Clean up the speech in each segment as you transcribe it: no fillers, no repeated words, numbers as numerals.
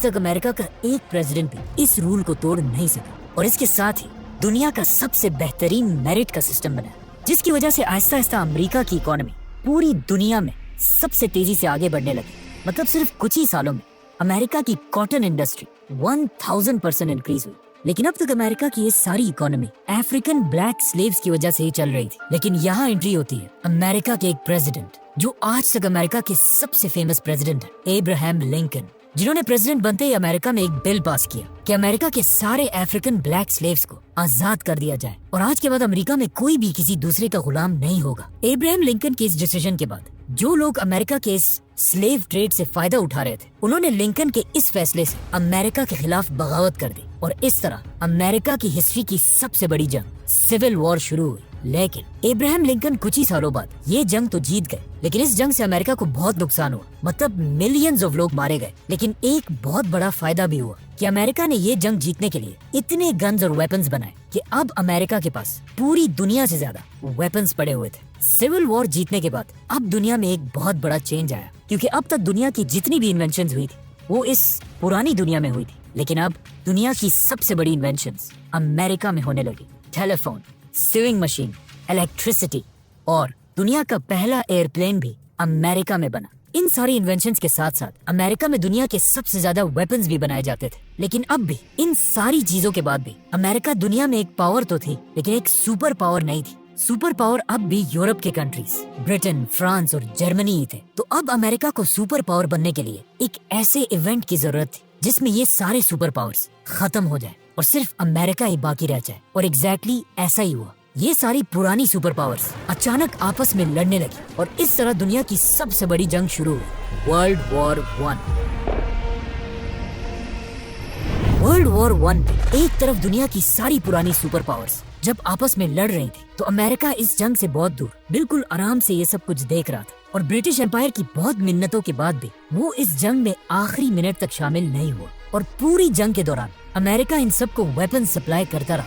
तक अमेरिका का एक प्रेसिडेंट भी इस रूल को तोड़ नहीं सका और इसके साथ ही दुनिया का सबसे बेहतरीन मेरिट का सिस्टम बना, जिसकी वजह से आहिस्ता आहिस्ता अमेरिका की इकोनॉमी पूरी दुनिया में सबसे तेजी से आगे बढ़ने लगी। मतलब सिर्फ कुछ ही सालों में अमेरिका की कॉटन इंडस्ट्री 1000% इंक्रीज हुई। लेकिन अब तक अमेरिका की ये सारी इकोनॉमी अफ्रीकन ब्लैक स्लेव्स की वजह से ही चल रही थी। लेकिन यहाँ एंट्री होती है अमेरिका के एक प्रेसिडेंट जो आज तक अमेरिका के सबसे फेमस प्रेसिडेंट है, अब्राहम लिंकन, जिन्होंने प्रेसिडेंट बनते ही अमेरिका में एक बिल पास किया कि अमेरिका के सारे अफ्रीकन ब्लैक स्लेव्स को आजाद कर दिया जाए और आज के बाद अमेरिका में कोई भी किसी दूसरे का गुलाम नहीं होगा। अब्राहम लिंकन के इस डिसीजन के बाद जो लोग अमेरिका के इस स्लेव ट्रेड से फायदा उठा रहे थे, उन्होंने लिंकन के इस फैसले से अमेरिका के खिलाफ बगावत कर दी और इस तरह अमेरिका की हिस्ट्री की सबसे बड़ी जंग सिविल वॉर शुरू हुई। लेकिन अब्राहम लिंकन कुछ ही सालों बाद ये जंग तो जीत गए, लेकिन इस जंग से अमेरिका को बहुत नुकसान हुआ, मतलब मिलियंस ऑफ लोग मारे गए। लेकिन एक बहुत बड़ा फायदा भी हुआ कि अमेरिका ने ये जंग जीतने के लिए इतने गन्स और वेपन्स बनाए कि अब अमेरिका के पास पूरी दुनिया से ज्यादा वेपन्स पड़े हुए थे। सिविल वॉर जीतने के बाद अब दुनिया में एक बहुत बड़ा चेंज आया, क्योंकि अब तक दुनिया की जितनी भी इन्वेंशंस हुई थी वो इस पुरानी दुनिया में हुई थी, लेकिन अब दुनिया की सबसे बड़ी इन्वेंशंस अमेरिका में होने लगी। टेलीफोन, सीविंग मशीन, इलेक्ट्रिसिटी और दुनिया का पहला एयरप्लेन भी अमेरिका में बना। इन सारी इन्वेंशंस के साथ साथ अमेरिका में दुनिया के सबसे ज्यादा वेपन्स भी बनाए जाते थे। लेकिन अब भी इन सारी चीजों के बाद भी अमेरिका दुनिया में एक पावर तो थी, लेकिन एक सुपर पावर नहीं थी। सुपर पावर अब भी यूरोप के कंट्रीज, ब्रिटेन, फ्रांस और जर्मनी ही थे। तो अब अमेरिका को सुपर पावर बनने के लिए एक ऐसे इवेंट की जरूरत थी जिसमें ये सारे सुपर पावर्स खत्म हो जाए और सिर्फ अमेरिका ही बाकी रह जाए। और एग्जैक्टली ऐसा ही हुआ। ये सारी पुरानी सुपर पावर्स अचानक आपस में लड़ने लगी और इस तरह दुनिया की सबसे बड़ी जंग शुरू हुई, वर्ल्ड वॉर 1। वर्ल्ड वॉर 1 में एक तरफ दुनिया की सारी पुरानी सुपर पावर्स जब आपस में लड़ रही थी, तो अमेरिका इस जंग से बहुत दूर बिल्कुल आराम से ये सब कुछ देख रहा था। और ब्रिटिश एम्पायर की बहुत मिन्नतों के बाद भी वो इस जंग में आखिरी मिनट तक शामिल नहीं हुआ और पूरी जंग के दौरान अमेरिका इन सबको वेपन सप्लाई करता रहा।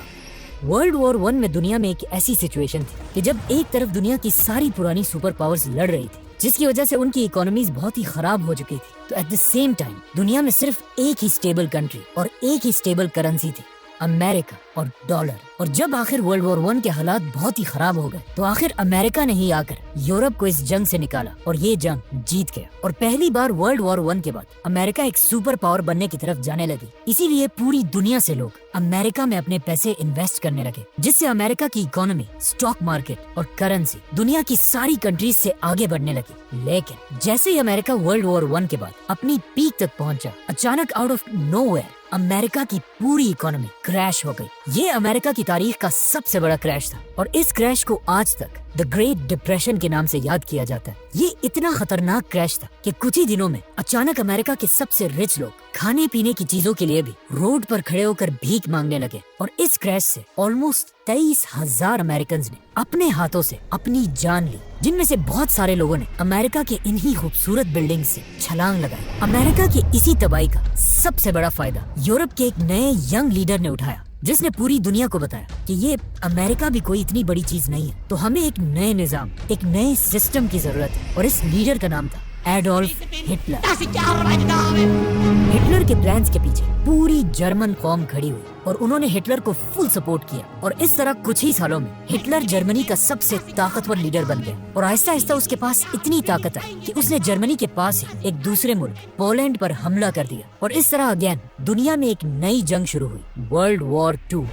वर्ल्ड वॉर 1 में दुनिया में एक ऐसी सिचुएशन थी कि जब एक तरफ दुनिया की सारी पुरानी सुपर पावर्स लड़ रही थी, जिसकी वजह से उनकी इकोनॉमीज बहुत ही खराब हो चुकी थी, तो एट द सेम टाइम दुनिया में सिर्फ एक ही स्टेबल कंट्री और एक ही स्टेबल करेंसी थी, अमेरिका और डॉलर। और जब आखिर वर्ल्ड वॉर 1 के हालात बहुत ही खराब हो गए, तो आखिर अमेरिका ने ही आकर यूरोप को इस जंग से निकाला और ये जंग जीत गया। और पहली बार वर्ल्ड वॉर 1 के बाद अमेरिका एक सुपर पावर बनने की तरफ जाने लगी। इसीलिए पूरी दुनिया से लोग अमेरिका में अपने पैसे इन्वेस्ट करने लगे, जिससे अमेरिका की इकोनॉमी, स्टॉक मार्केट और करेंसी दुनिया की सारी कंट्रीज से आगे बढ़ने लगी। लेकिन जैसे ही अमेरिका वर्ल्ड वॉर 1 के बाद अपनी पीक तक पहुंचा, अचानक आउट ऑफ नोवेयर अमेरिका की पूरी इकोनॉमी क्रैश हो गई। ये अमेरिका की तारीख का सबसे बड़ा क्रैश था और इस क्रैश को आज तक द ग्रेट डिप्रेशन के नाम से याद किया जाता है। ये इतना खतरनाक क्रैश था कि कुछ ही दिनों में अचानक अमेरिका के सबसे रिच लोग खाने पीने की चीजों के लिए भी रोड पर खड़े होकर भीख मांगने लगे। और इस क्रैश से ऑलमोस्ट 23,000 अमेरिकन ने अपने हाथों से अपनी जान ली, जिनमें से बहुत सारे लोगों ने अमेरिका के इन्हीं खूबसूरत बिल्डिंग से छलांग लगाई। अमेरिका की इसी तबाही का सबसे बड़ा फायदा यूरोप के एक नए यंग लीडर ने उठाया, जिसने पूरी दुनिया को बताया कि ये अमेरिका भी कोई इतनी बड़ी चीज नहीं है, तो हमें एक नए निजाम, एक नए सिस्टम की जरूरत है। और इस लीडर का नाम था एडोल्फ हिटलर। हिटलर के प्लान्स के पीछे पूरी जर्मन कौम खड़ी हुई और उन्होंने हिटलर को फुल सपोर्ट किया। और इस तरह कुछ ही सालों में हिटलर जर्मनी का सबसे ताकतवर लीडर बन गया और आहिस्ता आहिस्ता उसके पास इतनी ताकत आई कि उसने जर्मनी के पास ही एक दूसरे मुल्क पोलैंड पर हमला कर दिया। और इस तरह अगेन दुनिया में एक नई जंग शुरू हुई, वर्ल्ड वॉर 2।